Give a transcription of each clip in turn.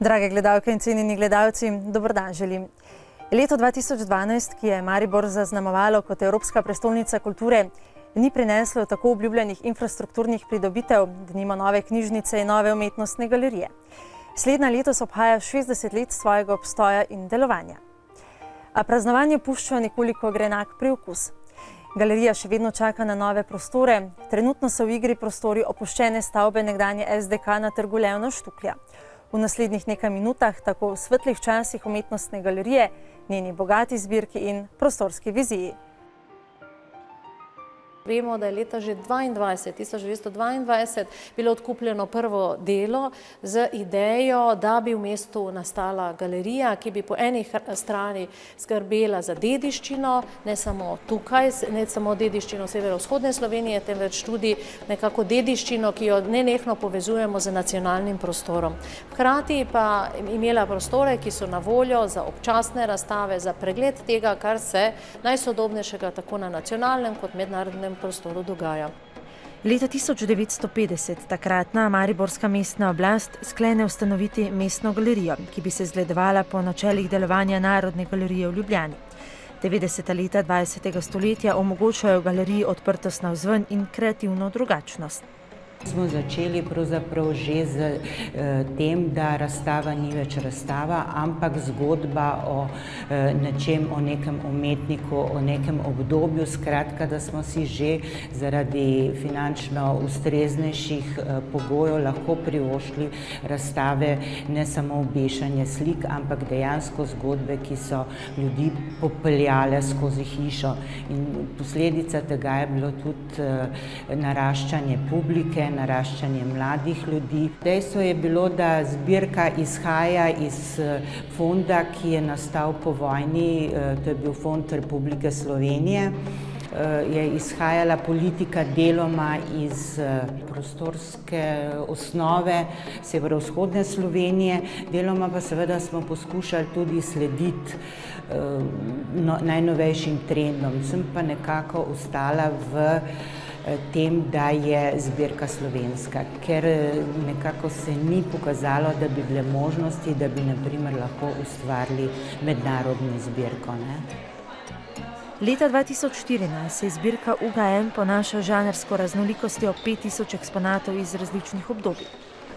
Drage gledalke in cenjeni gledalci, dober dan želim. Leto 2012, ki je Maribor zaznamovalo kot Evropska prestolnica kulture, ni prineslo tako obljubljenih infrastrukturnih pridobitev, denimo nove knjižnice in nove umetnostne galerije. Slednja letos obhaja 60 let svojega obstoja in delovanja. A praznovanje pušča nekoliko grenak priokus. Galerija še vedno čaka na nove prostore, trenutno so v igri prostori opuščene stavbe nekdanje SDK na Trgu Leona Štuklja. V naslednjih nekaj minutah tako v svetlih časih umetnostne galerije, njeni bogati zbirki in prostorski viziji. Vemo, da je leta že 1922 bilo odkupljeno prvo delo z idejo, da bi v mestu nastala galerija, ki bi po eni strani skrbela za dediščino, ne samo tukaj, ne samo dediščino severovzhodne Slovenije, temveč tudi nekako dediščino, ki jo nenehno povezujemo z nacionalnim prostorom. Hkrati pa imela prostore, ki so na voljo za občasne razstave, za pregled tega, kar se najsodobnejšega tako na nacionalnem kot mednarodnem prostoru dogaja. Leta 1950 takratna mariborska mestna oblast sklene ustanoviti mestno galerijo, ki bi se zgledovala po načelih delovanja Narodne galerije v Ljubljani. 90. leta 20. stoletja omogočajo galeriji odprtost navzven in kreativno drugačnost. Smo začeli pravzaprav že z tem, da razstava ni več razstava, ampak zgodba o nečem, o nekem umetniku, o nekem obdobju, skratka, da smo si že zaradi finančno ustreznejših pogojev lahko privoščili razstave, ne samo obešanje slik, ampak dejansko zgodbe, ki so ljudi popeljale skozi hišo. In posledica tega je bilo tudi naraščanje publike, naraščanje mladih ljudi. Dejstvo je bilo, da zbirka izhaja iz fonda, ki je nastal po vojni, to je bil Fond Republike Slovenije. Je izhajala politika deloma iz prostorske osnove severovzhodne Slovenije, deloma pa seveda smo poskušali tudi slediti najnovejšim trendom. Sem pa nekako ostala v tem, da je zbirka slovenska, ker nekako se ni pokazalo, da bi bile možnosti, da bi na primer lahko ustvarili mednarodno zbirko. Leta 2014 se je zbirka UGM ponaša žanrsko raznolikostjo 5000 eksponatov iz različnih obdobij.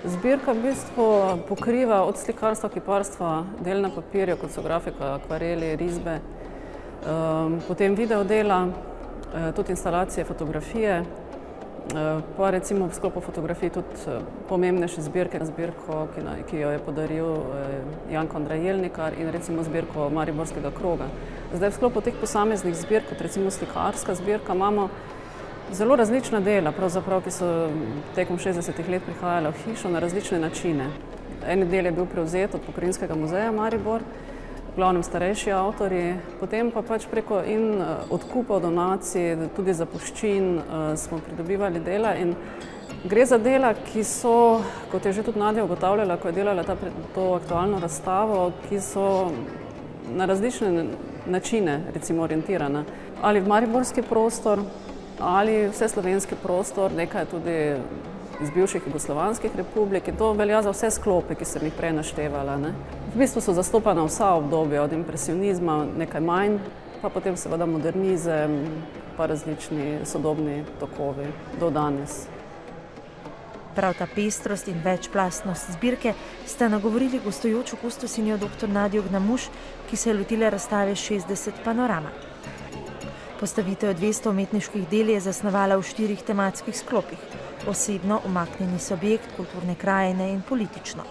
Zbirka v bistvu pokriva od slikarstva, kiparstva, del na papirju, kot so grafika, akvareli, risbe, potem videodela, tudi instalacije, fotografije, pa recimo v sklopu fotografij tudi pomembnejše zbirke, zbirko, ki jo je podaril Janko Andrej Jelnikar in recimo zbirko Mariborskega kroga. Zdaj v sklopu teh posameznih zbirk, kot recimo slikarska zbirka, imamo zelo različna dela, pravzaprav, ki so tekom 60 let prihajala v hišo na različne načine. En del je bil prevzet od Pokrajinskega muzeja Maribor, v glavnem starejši avtorji, potem pa pač preko in odkupov, donacij, tudi zapuščin smo pridobivali dela in gre za dela, ki so, kot je že tudi Nadja ugotavljala, ko je delala to aktualno razstavo, ki so na različne načine recimo orientirana. Ali v mariborski prostor, ali vseslovenski prostor, nekaj tudi iz bivših jugoslovanskih republik in to velja za vse sklope, ki sem jih prej naštevala. V bistvu so zastopana vsa obdobja, od impresionizma nekaj manj, pa potem seveda modernizem, pa različni sodobni tokovi do danes. Prav ta pestrost in večplastnost zbirke sta nagovorili gostujočo kustosinjo dr. Nadjo Gnamuš, ki se je lotila razstave 60 panorama. Postavitev 200 umetniških del je zasnovala v 4 tematskih sklopih: osebno, umaknjeni subjekt, kulturne krajine in politično.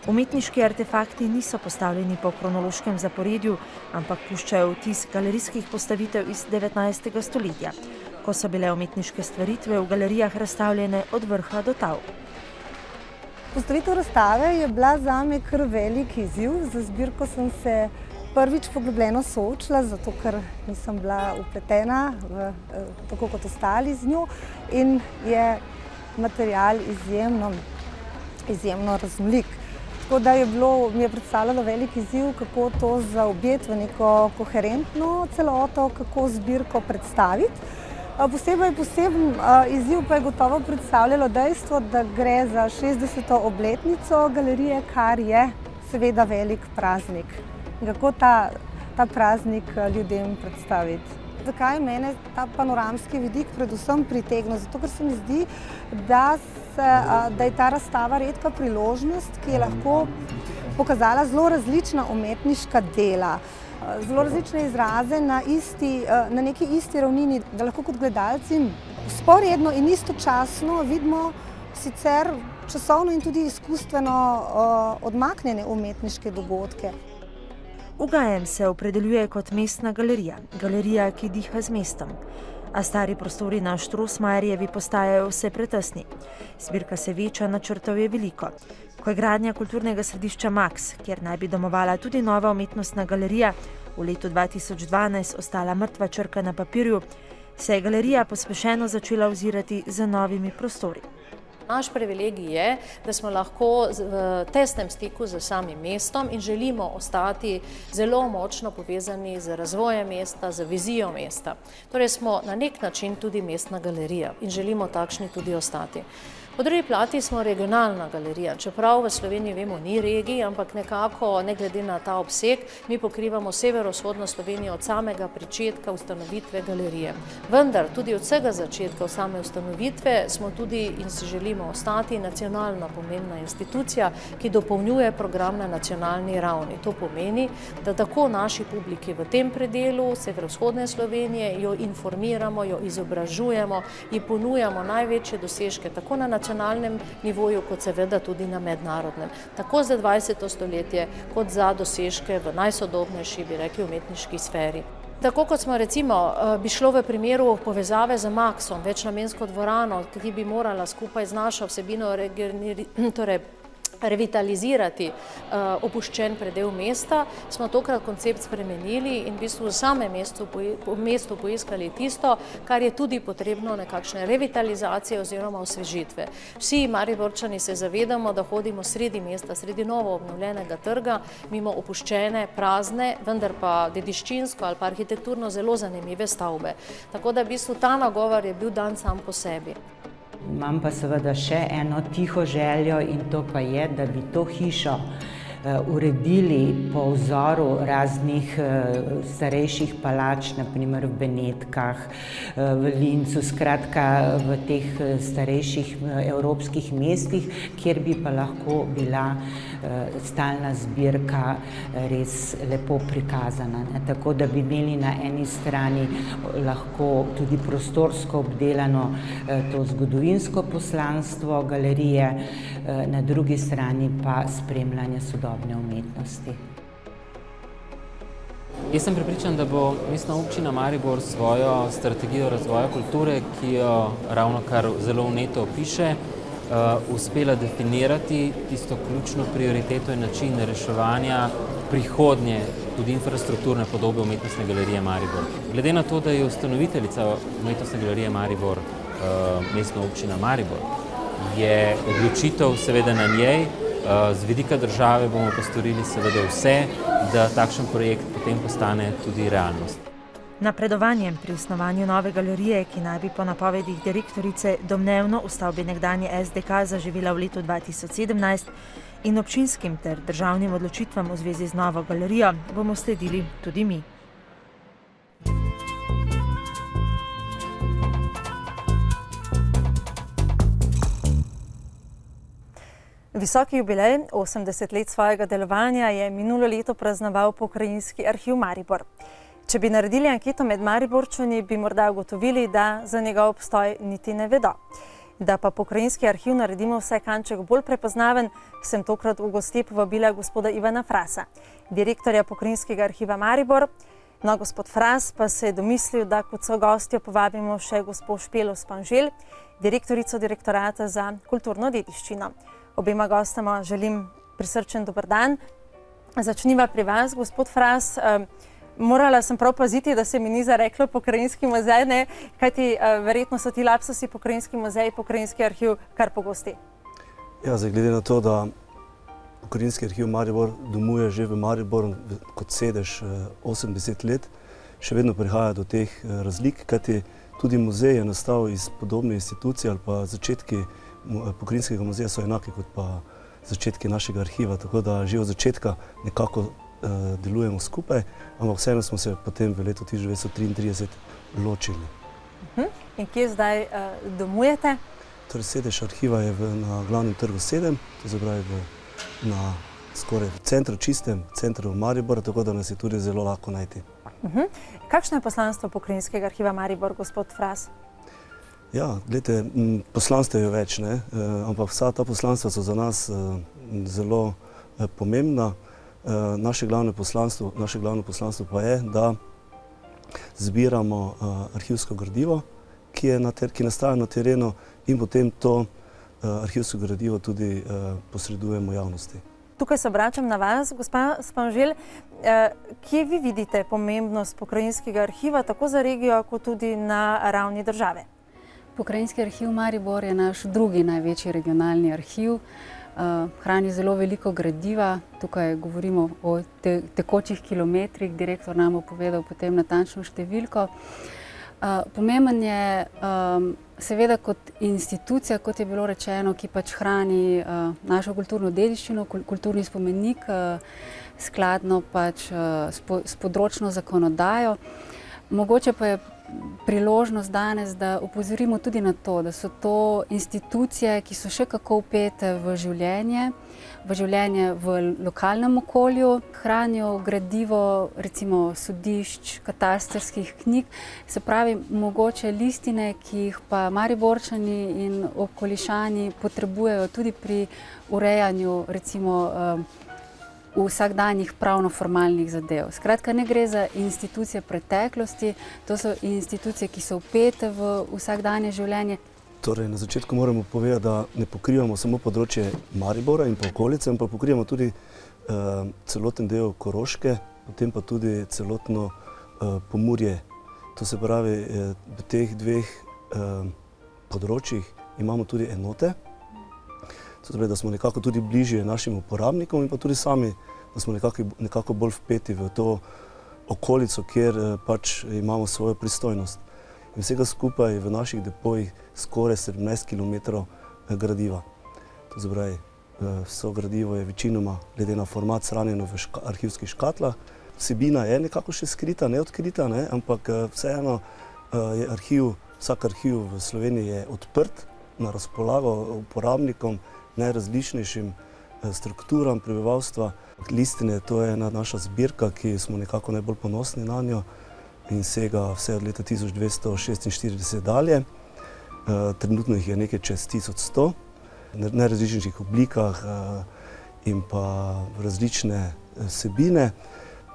Umetniški artefakti niso postavljeni po kronološkem zaporedju, ampak puščajo vtis galerijskih postavitev iz 19. stoletja, ko so bile umetniške stvaritve v galerijah razstavljene od vrha do tal. Postavitev razstave je bila zame kar velik izziv. Za zbirko sem se prvič poglobljeno soočila, zato ker nisem bila vpletena tako kot ostali z njo in je material izjemno raznolik. Tako da mi je predstavljalo velik izziv, kako to zaobjeti v neko koherentno celoto, kako zbirko predstaviti. Poseben izziv pa je gotovo predstavljalo dejstvo, da gre za 60. obletnico galerije, kar je seveda velik praznik. Kako ta praznik ljudem predstaviti? Zakaj mene ta panoramski vidik predvsem pritegnil? Zato, ker se mi zdi, da je ta razstava redka priložnost, ki je lahko pokazala zelo različna umetniška dela, zelo različne izraze na neki isti ravnini, da lahko kot gledalci vzporedno in istočasno vidimo sicer časovno in tudi izkustveno odmaknjene umetniške dogodke. UGM se opredeljuje kot mestna galerija, galerija, ki diha z mestom. A stari prostori na Štrosmajerjevi postajajo vse pretesni. Zbirka se veča, načrtov je veliko. Ko je gradnja kulturnega središča Max, kjer naj bi domovala tudi nova umetnostna galerija, v letu 2012 ostala mrtva črka na papirju, se je galerija pospešeno začela ozirati za novimi prostori. Naš privilegij je, da smo lahko v tesnem stiku z samim mestom in želimo ostati zelo močno povezani z razvojem mesta, z vizijo mesta. Torej smo na nek način tudi mestna galerija in želimo takšni tudi ostati. Po drugi plati smo regionalna galerija, čeprav v Sloveniji vemo ni regij, ampak nekako, ne glede na ta obseg, mi pokrivamo severovzhodno Slovenijo od samega pričetka ustanovitve galerije. Vendar tudi od vsega začetka, od same ustanovitve, smo tudi in si želimo ostati nacionalno pomembna institucija, ki dopolnjuje program na nacionalni ravni. To pomeni, da tako naši publiki v tem predelu severovzhodne Slovenije jo informiramo, jo izobražujemo in ponujamo največje dosežke tako na nacionalnem nivoju, kot seveda tudi na mednarodnem. Tako za 20. stoletje, kot za dosežke v najsodobnejši, bi rekli, umetniški sferi. Tako kot smo recimo, bi šlo v primeru povezave z Maxom, večnamensko dvorano, ki bi morala skupaj z našo vsebino revitalizirati opuščen predel mesta, smo tokrat koncept spremenili in v bistvu v samem mestu poiskali tisto, kar je tudi potrebno nekakšne revitalizacije oziroma osvežitve. Vsi Mariborčani se zavedamo, da hodimo sredi mesta, sredi novo obnovljenega trga, mimo opuščene, prazne, vendar pa dediščinsko ali pa arhitekturno zelo zanimive stavbe. Tako da v bistvu ta nagovor je bil dan sam po sebi. Imam pa seveda še eno tiho željo in to pa je, da bi to hišo uredili po vzoru raznih starejših palač, naprimer v Benetkah, v Lincu, skratka v teh starejših evropskih mestih, kjer bi pa lahko bila stalna zbirka res lepo prikazana. Tako da bi imeli na eni strani lahko tudi prostorsko obdelano to zgodovinsko poslanstvo galerije, na drugi strani pa spremljanje sodobne umetnosti. Jaz sem prepričan, da bo Mestna občina Maribor svojo strategijo razvoja kulture, ki jo ravnokar zelo vneto opiše, uspela definirati tisto ključno prioriteto in način reševanja prihodnje, tudi infrastrukturne podobe Umetnostne galerije Maribor. Glede na to, da je ustanoviteljica Umetnostne galerije Maribor Mestna občina Maribor, je odločitev seveda na njej. Z vidika države bomo pa storili seveda vse, da takšen projekt potem postane tudi realnost. Napredovanjem pri osnovanju nove galerije, ki naj bi po napovedih direktorice domnevno v stavbi nekdanje SDK zaživela v letu 2017 in občinskim ter državnim odločitvam v zvezi z novo galerijo, bomo sledili tudi mi. Visoki jubilej, 80 let svojega delovanja, je minulo leto praznoval Pokrajinski arhiv Maribor. Če bi naredili anketo med Mariborčani, bi morda ugotovili, da za njegov obstoj niti ne vedo. Da pa Pokrajinski arhiv naredimo vsaj kanček bolj prepoznaven, sem tokrat v goste povabila gospoda Ivana Frasa, direktorja Pokrajinskega arhiva Maribor. No, gospod Fras pa se je domislil, da kot sogostjo povabimo še gospo Špelo Spanžel, direktorico Direktorata za kulturno dediščino. Obema gostama želim prisrčen dober dan. Začniva pri vas, gospod Fras. Morala sem prav paziti, da se mi ni zareklo Pokrajinski muzej, ne? Kajti verjetno so ti lapsusi Pokrajinski muzej, Pokrajinski arhiv kar pogosti. Ja, zdaj glede na to, da Pokrajinski arhiv Maribor domuje že v Mariboru kot sedež 80 let, še vedno prihaja do teh razlik, kajti tudi muzej je nastal iz podobne institucije ali pa začetki Pokrajinskega muzeja so enaki kot pa začetki našega arhiva, tako da že od začetka nekako delujemo skupaj, ampak vseeno smo se potem v letu 1933 ločili. In kje zdaj domujete? Torej, sedež arhiva je na glavnem trgu 7, to se pravi skoraj v centru, čistem centru Maribora, tako da nas je tudi zelo lahko najti. Kakšno je poslanstvo Pokrajinskega arhiva Maribor, gospod Fras? Ja, gledajte, poslanstvo je več, ne? Ampak vsa ta poslanstva so za nas zelo pomembna. Naše glavno poslanstvo pa je, da zbiramo arhivsko gradivo, ki nastaja na terenu, in potem to arhivsko gradivo tudi posredujemo javnosti. Tukaj se obračam na vas, gospa Spanžel. Kje vi vidite pomembnost Pokrajinskega arhiva, tako za regijo, kot tudi na ravni države? Pokrajinski arhiv Maribor je naš drugi največji regionalni arhiv. Hrani zelo veliko gradiva, tukaj govorimo o tekočih kilometrih, direktor nam bo povedal potem natančno številko. Pomemben je seveda kot institucija, kot je bilo rečeno, ki pač hrani našo kulturno dediščino, kulturni spomenik, skladno pač s področno zakonodajo. Mogoče pa je priložnost danes, da opozorimo tudi na to, da so to institucije, ki so še kako vpete v življenje v lokalnem okolju, hranijo gradivo recimo sodišč, katastrskih knjig, se pravi mogoče listine, ki jih pa Mariborčani in okolišani potrebujejo tudi pri urejanju recimo vsakdanjih pravno-formalnih zadev. Skratka, ne gre za institucije preteklosti, to so institucije, ki so vpete v vsakdanje življenje. Torej, na začetku moramo povedati, da ne pokrivamo samo področje Maribora in pa okolice, ampak pokrivamo tudi celoten del Koroške, potem pa tudi celotno Pomurje. To se pravi, v teh dveh področjih imamo tudi enote. To se pravi, da smo nekako tudi bližje našim uporabnikom in pa tudi sami, da smo nekako bolj vpeti v to okolico, kjer pač imamo svojo pristojnost. In vsega skupaj v naših depojih skoraj 17 km gradiva. To se pravi, vso gradivo je večinoma, glede na format, shranjeno v arhivskih škatlah. Vsebina je nekako še skrita, neodkrita, ampak vseeno je vsak arhiv v Sloveniji je odprt, na razpolago uporabnikom, najrazličnejšim strukturam prebivalstva. Listine, to je ena naša zbirka, ki smo nekako najbolj ponosni na njo in sega vse od leta 1246 dalje. Trenutno jih je nekaj čez 1100, v najrazličnejših oblikah in pa različne vsebine.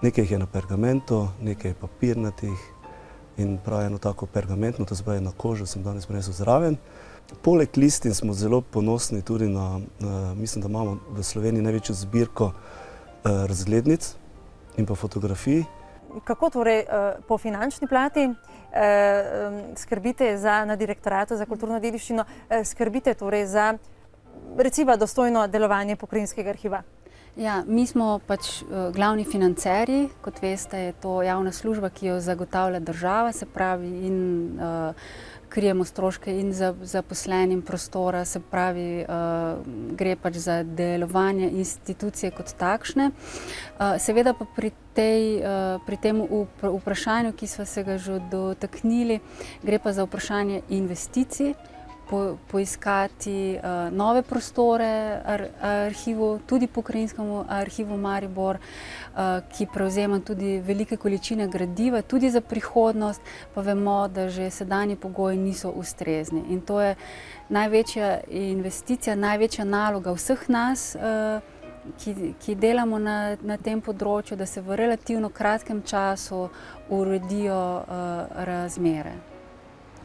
Nekaj jih je na pergamentu, nekaj je papirnatih in prav eno tako pergamentno, to se pravi na kožo, sem danes prinesel zraven. Poleg listin smo zelo ponosni tudi na, mislim, da imamo v Sloveniji največjo zbirko razglednic in pa fotografij. Kako torej po finančni plati skrbite na Direktoratu za kulturno dediščino, skrbite torej za recimo dostojno delovanje Pokrajinskega arhiva? Ja, mi smo pač glavni financerji, kot veste, je to javna služba, ki jo zagotavlja država, se pravi in krijemo stroške in za zaposlenim prostora, se pravi, gre pač za delovanje institucije kot takšne. Seveda pa pri tem vprašanju, ki sva se ga že dotaknili, gre pa za vprašanje investicij, poiskati nove prostore arhivu, tudi Pokrajinskemu arhivu Maribor, ki prevzema tudi velike količine gradiva, tudi za prihodnost, pa vemo, da že sedanji pogoji niso ustrezni. In to je največja investicija, največja naloga vseh nas, ki delamo na tem področju, da se v relativno kratkem času uredijo razmere.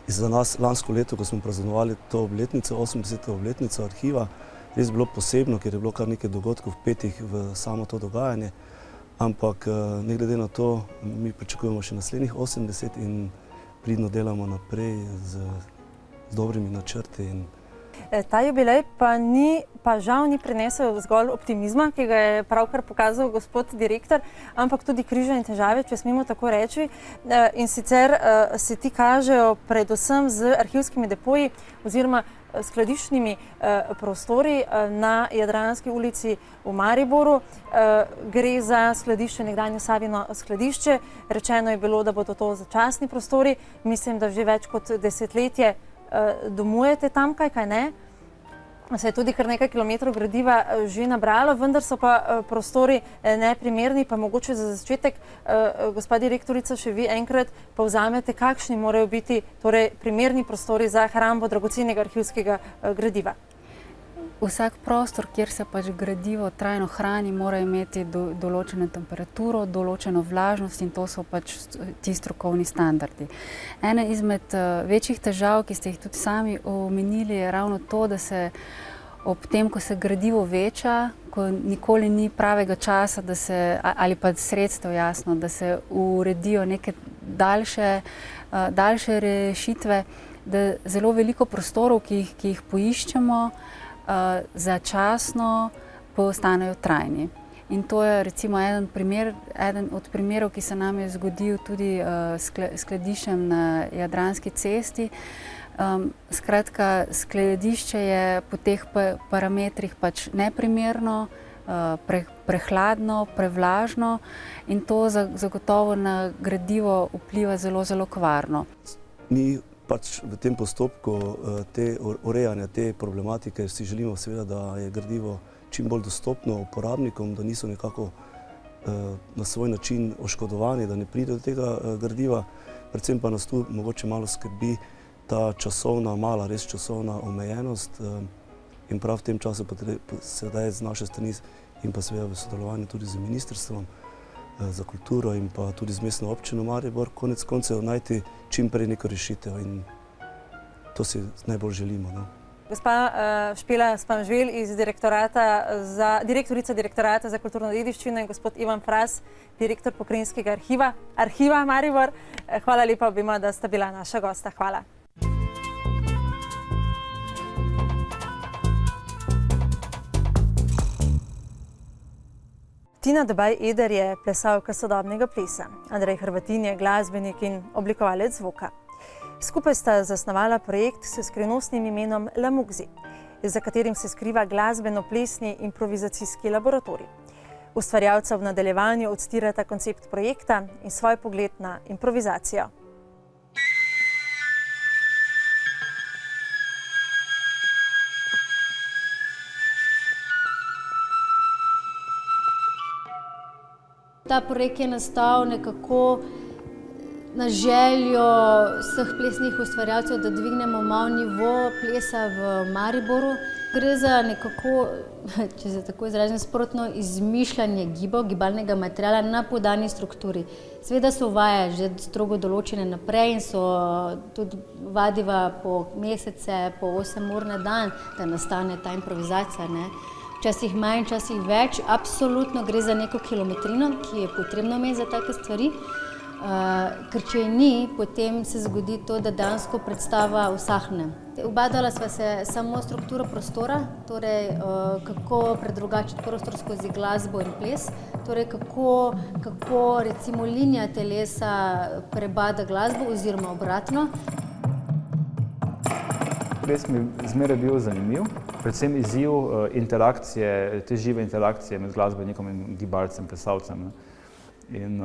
Za nas lansko leto, ko smo praznovali to obletnico, 80. obletnico arhiva, res bilo posebno, ker je bilo kar nekaj dogodkov vpetih v samo to dogajanje. Ampak ne glede na to, mi pričakujemo še naslednjih 80 in pridno delamo naprej z dobrimi načrti. Ta jubilej pa žal ni prinesel zgolj optimizma, ki ga je pravkar pokazal gospod direktor, ampak tudi križe in težave, če smemo tako reči. In sicer se ti kažejo predvsem z arhivskimi depoji oziroma skladiščnimi prostori na Jadranski ulici v Mariboru. Gre za skladišče, nekdanje Savino skladišče. Rečeno je bilo, da bodo to začasni prostori. Mislim, da že več kot desetletje domujete tamkaj, kaj ne? Se je tudi kar nekaj kilometrov gradiva že nabralo, vendar so pa prostori neprimerni, pa mogoče za začetek, gospa direktorica, še vi enkrat povzamete, kakšni morajo biti torej primerni prostori za hrambo dragocenega arhivskega gradiva. Vsak prostor, kjer se pač gradivo trajno hrani, mora imeti določeno temperaturo, določeno vlažnost in to so pač ti strokovni standardi. Ena izmed večjih težav, ki ste jih tudi sami omenili, je ravno to, da se ob tem, ko se gradivo veča, ko nikoli ni pravega časa, da se, ali pa sredstev jasno, da se uredijo neke daljše rešitve, da zelo veliko prostorov, ki jih poiščemo, začasno postanejo trajni. In to je recimo eden od primerov, ki se nam je zgodil tudi s skladiščem na Jadranski cesti. Skratka, skladišče je po teh parametrih pač neprimerno, prehladno, prevlažno in to zagotovo na gradivo vpliva zelo, zelo kvarno. Mi pač v tem postopku urejanja te problematike si želimo seveda, da je gradivo čim bolj dostopno uporabnikom, da niso nekako na svoj način oškodovani, da ne pride do tega gradiva. Predvsem pa nas tu mogoče malo skrbi ta res časovna omejenost in prav v tem času pa sedaj z naše strani in pa seveda v sodelovanju tudi z Ministrstvom za kulturo in pa tudi z Mestno občino Maribor konec koncev najti čim prej neko rešitev in to si najbolj želimo. No. Gospa Špela Spanžvel iz direktorica Direktorata za kulturno dediščino in gospod Ivan Fras, direktor Pokrajinskega arhiva Maribor. Hvala lepa obima, da sta bila naša gosta. Hvala. Tina Debaj-Eder je plesalka sodobnega plesa. Andrej Hrvatin je glasbenik in oblikovalec zvoka. Skupaj sta zasnovala projekt s skrivnostnim imenom La Mugzi, za katerim se skriva glasbeno-plesni improvizacijski laboratorij. Ustvarjalca v nadaljevanju odstirata koncept projekta in svoj pogled na improvizacijo. Ta projekt je nastal nekako na željo vseh plesnih ustvarjalcev, da dvignemo malo nivo plesa v Mariboru. Gre za nekako, če se tako izrazim, sprotno izmišljanje gibalnega materiala na podani strukturi. Seveda so vaje že strogo določene naprej in so tudi vadiva po mesece, po 8 ur na dan, da nastane ta improvizacija. Včasih manj, včasih več. Absolutno gre za neko kilometrino, ki je potrebno imeti za take stvari. Ker če je ni, potem se zgodi to, da dejansko predstava usahne. Ubadala sva se samo strukturo prostora, torej kako predrugačiti prostor skozi glasbo in ples, torej kako recimo linija telesa prebada glasbo oziroma obratno. Ples mi je zmeraj bil zanimiv, predvsem izziv interakcije, te žive interakcije med glasbenikom in gibalcem, plesalcem. In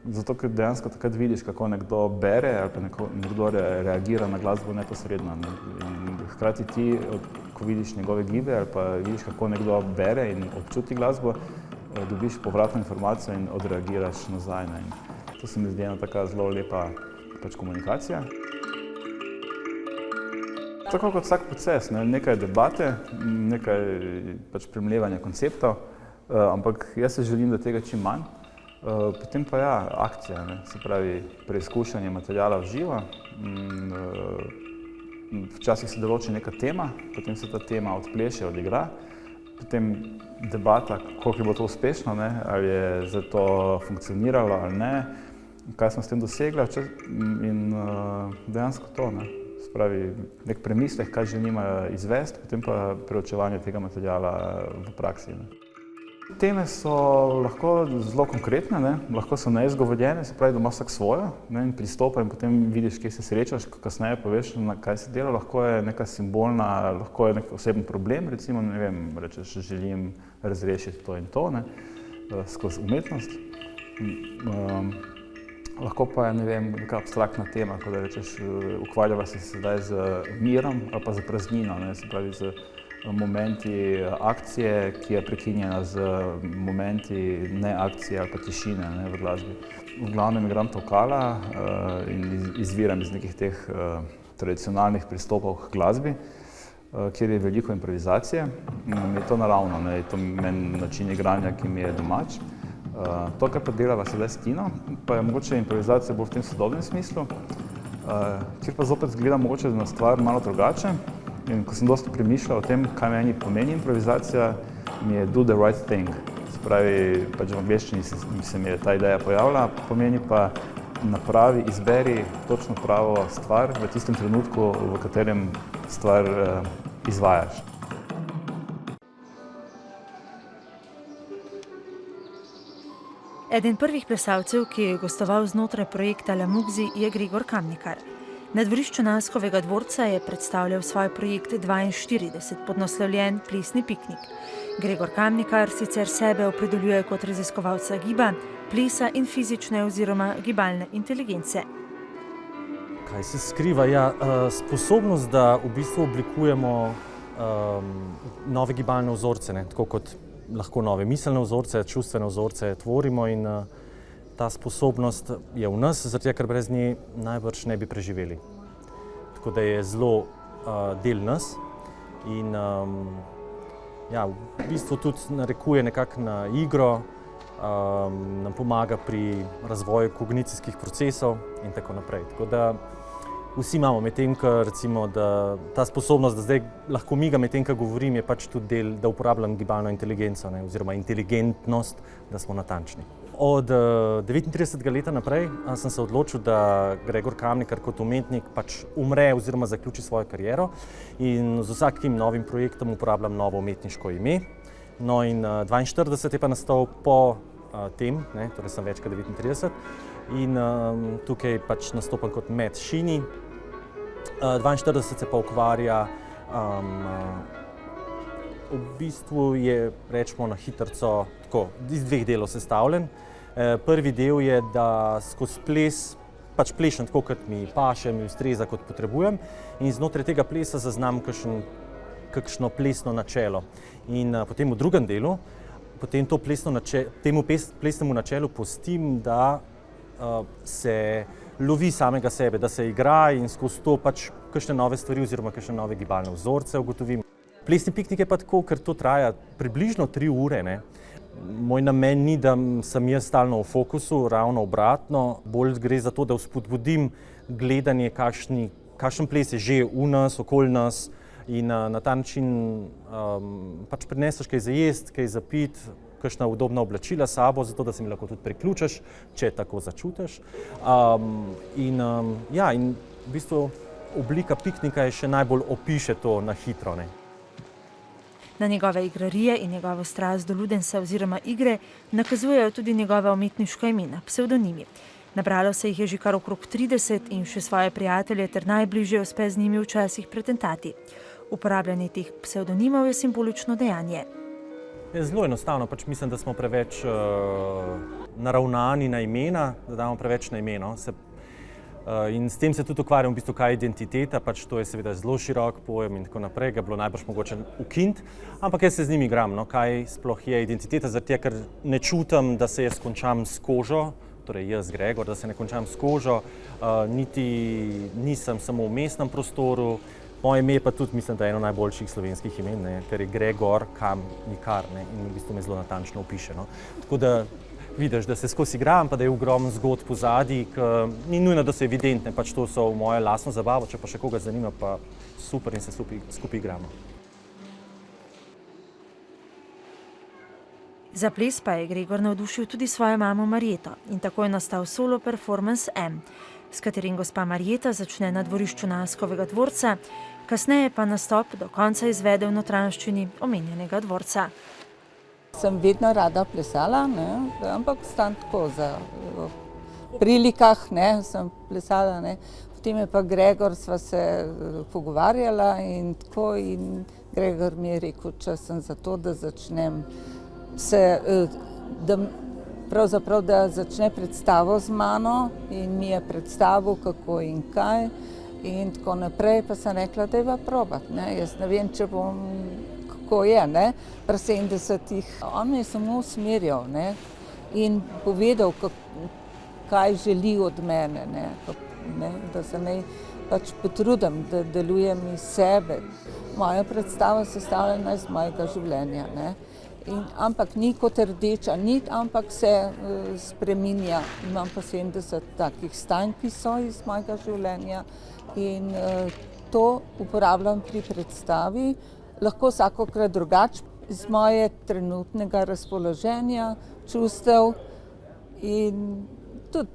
zato, ker dejansko takrat vidiš, kako nekdo bere ali pa nekdo reagira na glasbo neposredno. In hkrati ti, ko vidiš njegove gibe ali pa vidiš, kako nekdo bere in občuti glasbo, dobiš povratno informacijo in odreagiraš nazaj. In to se mi zdi ena taka zelo lepa komunikacija. Tako kot vsak proces, nekaj debate, nekaj premlevanja konceptov, ampak jaz se želim, da tega čim manj. Potem pa ja, akcija, se pravi preizkušanje materijala v živo. Včasih se določi neka tema, potem se ta tema odpleše, odigra. Potem debata, koliko je bilo to uspešno, ali je za to funkcioniralo ali ne, kaj smo s tem dosegli in dejansko to. Se pravi, nek premislek, kaj želimo izvesti, potem pa preučevanje tega materijala v praksi. Teme so lahko zelo konkretne, ne? Lahko so neizgovorjene, se pravi, da ima vsak svojo, ne? In pristopa in potem vidiš, kje se srečaš, kasneje poveš, na kaj se dela. Lahko je neka simbolna, lahko je nek oseben problem, recimo, ne vem, rečeš, želim razrešiti to in to, ne? Skozi umetnost. Lahko pa je, ne vem, neka abstraktna tema, ko da rečeš, ukvarjava se sedaj z mirom ali pa z praznino, ne? Se pravi, z momenti akcije, ki je prekinjena z momenti neakcije ali pa tišine, ne, v glasbi. V glavnem igram vokala in izviram iz nekih teh tradicionalnih pristopov k glasbi, kjer je veliko improvizacije. Mi je to naravno, ne, je to meni način igranja, ki mi je domač. To, kar pa delava sedaj s Tino, pa je mogoče improvizacija bolj v tem sodobnem smislu, kjer pa zopet gledam mogoče na stvar malo drugače. In ko sem dosti premišljal o tem, kaj meni pomeni improvizacija, mi je do the right thing. Se pravi, pač v angleščini se mi je ta ideja pojavila, pomeni pa napravi, izberi točno pravo stvar v tistem trenutku, v katerem stvar izvajaš. Eden prvih plesalcev, ki je gostoval znotraj projekta La Mugzi, je Gregor Kamnikar. Na dvorišču Naskovega dvorca je predstavljal svoj projekt 42, podnaslovljen Plesni piknik. Gregor Kamnikar sicer sebe opredeljuje kot raziskovalca giba, plesa in fizične oziroma gibalne inteligence. Kaj se skriva? Ja, sposobnost, da v bistvu oblikujemo nove gibalne vzorce, ne? Tako kot lahko nove miselne vzorce, čustvene vzorce tvorimo in ta sposobnost je v nas, zato ker brez nje najbrž ne bi preživeli. Tako da je zelo del nas in ja, v bistvu tudi narekuje nekako na igro, nam pomaga pri razvoju kognicijskih procesov in tako naprej. Tako da vsi imamo, medtem ko recimo, da ta sposobnost, da zdaj lahko migam, medtem ko govorim, je pač tudi del, da uporabljam gibalno inteligenco, ne, oziroma inteligentnost, da smo natančni. Od 39. leta naprej sem se odločil, da Gregor Kamnikar kot umetnik pač umre oziroma zaključi svojo kariero in z vsakim novim projektom uporabljam novo umetniško ime. No in 42 je pa nastal po tem, ne, torej sem več kot 39 in tukaj pač nastopam kot Matt Sheeny. 42 se pa ukvarja, v bistvu je, rečemo na hitrco, tako, iz dveh delov sestavljen. Prvi del je, da skozi ples pač plešem tako, kot mi paše, mi ustreza, kot potrebujem in znotraj tega plesa zaznam kakšno plesno načelo. In potem v drugem delu, potem temu plesnemu načelu pustim, da se lovi samega sebe, da se igra in skozi to pač kakšne nove stvari oziroma kakšne nove gibalne vzorce ugotovim. Plesni piknik je pa tako, ker to traja približno 3 ure, ne. Moj namen ni, da sem jaz stalno v fokusu, ravno obratno, bolj gre za to, da vzpodbudim gledanje, kakšen ples je že v nas, okoli nas in na ta način pač prineseš kaj za jesti, kaj za piti, kakšna udobna oblačila s sabo, zato da se mi lahko tudi priključiš, če tako začutiš. In v bistvu oblika piknika je še najbolj opiše to na hitro, ne. Na njegove igrarije in njegovo strast do ludensa oziroma igre nakazujejo tudi njegova umetniška imena, psevdonimi. Nabralo se jih je že kar okrog 30 in še svoje prijatelje ter najbližje uspe z njimi včasih pretentati. Uporabljanje teh psevdonimov je simbolično dejanje. Je zelo enostavno, pač mislim, da smo preveč naravnani na imena, da damo preveč na imeno. In s tem se tudi ukvarjam, v bistvu, kaj je identiteta, pač to je seveda zelo širok pojem in tako naprej, ga bilo najbrž mogoče ukiniti, ampak jaz se z njimi igram, no, kaj sploh je identiteta, zato ker ne čutim, da se jaz končam s kožo, torej jaz, Gregor, da se ne končam s kožo, niti nisem samo v mestnem prostoru, moje ime pa tudi mislim, da je eno najboljših slovenskih imen, ne, ker je Gregor Kamnikar, ne, in v bistvu me zelo natančno opiše, no. Tako da vidiš, da se skozi igram, pa da je ogromno zgodb pozadij, ni nujno, da so evidentne, pač to so v mojo lastno zabavo, če pa še koga zanima, pa super in se skupaj igramo. Za ples pa je Gregor navdušil tudi svojo mamo Marjeto in tako je nastal solo performance M, s katerim gospa Marjeta začne na dvorišču Naskovega dvorca, kasneje pa nastop do konca izvede v notranjščini omenjenega dvorca. Sem vedno rada plesala, ne, ampak stan tako za prilikah, ne, sem plesala, ne. Potem je pa Gregor, sva se pogovarjala in tako, in Gregor mi je rekel, če sem za to, da začnem pravzaprav, da začne predstavo z mano in mi je predstavil, kako in kaj in tako naprej, pa sem rekla, da je pa probat, ne, jaz ne vem, če bom, kako je, ne, pri 70-ih. On me je samo usmerjal, ne, in povedal, kaj želi od mene, ne, da se naj pač potrudim, da delujem iz sebe. Moja predstava je sestavljena iz mojega življenja, ne. Ampak ni kot rdeča nit, ampak se spreminja. Imam pa 70 takih stanj, ki so iz mojega življenja in to uporabljam pri predstavi. Lahko vsakokrat drugače, iz moje trenutnega razpoloženja, čustev in tudi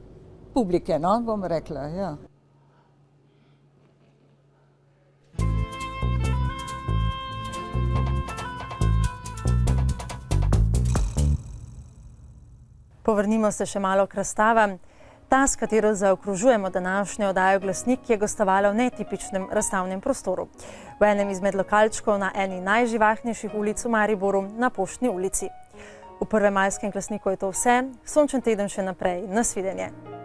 publike, no, bom rekla, ja. Povrnimo se še malo k razstavam. Ta, s katero zaokrožujemo današnjo oddajo Glasnik, je gostovala v netipičnem razstavnem prostoru. V enem izmed lokalčkov na eni najživahnejših ulic v Mariboru, na Poštni ulici. V prvem majskem Glasniku je to vse. Sončen teden še naprej. Nasvidenje.